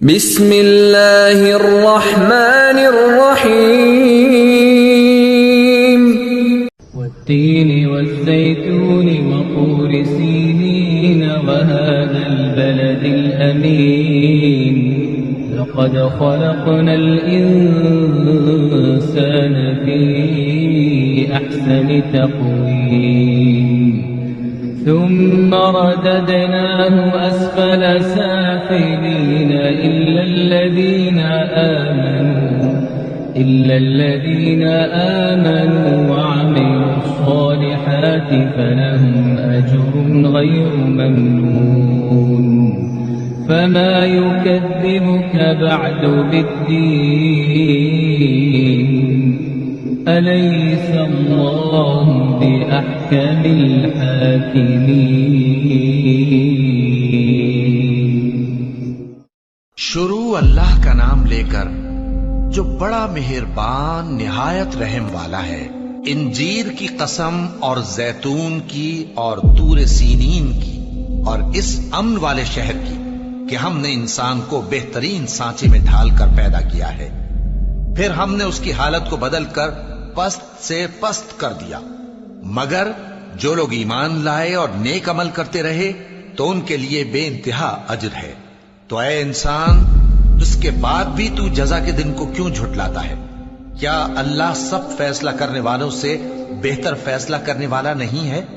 बिस्मिल्लाहिर्रहमानिर्रहीम। والتين والزيتون وطور سينين وهذا البلد الأمين لقد خلقنا الإنسان في أحسن تقويم ثم رددناه أسفل سافلين إلا الذين آمنوا وعملوا الصالحات فلهم أجر غير ممنون فما يكذبك بعد بالدين أليس الله بأحكم الحاكمين। शुरू अल्लाह का नाम लेकर जो बड़ा मेहरबान निहायत रहम वाला है। इंजीर की कसम और जैतून की और तूर सीनीन की और इस अमन वाले शहर की कि हमने इंसान को बेहतरीन सांचे में ढालकर पैदा किया है, फिर हमने उसकी हालत को बदलकर पस्त से पस्त कर दिया। मगर जो लोग ईमान लाए और नेक अमल करते रहे तो उनके लिए बेइंतहा अजर है। तो ऐ इंसान, उसके बाद भी तू जजा के दिन को क्यों झुठलाता है? क्या अल्लाह सब फैसला करने वालों से बेहतर फैसला करने वाला नहीं है?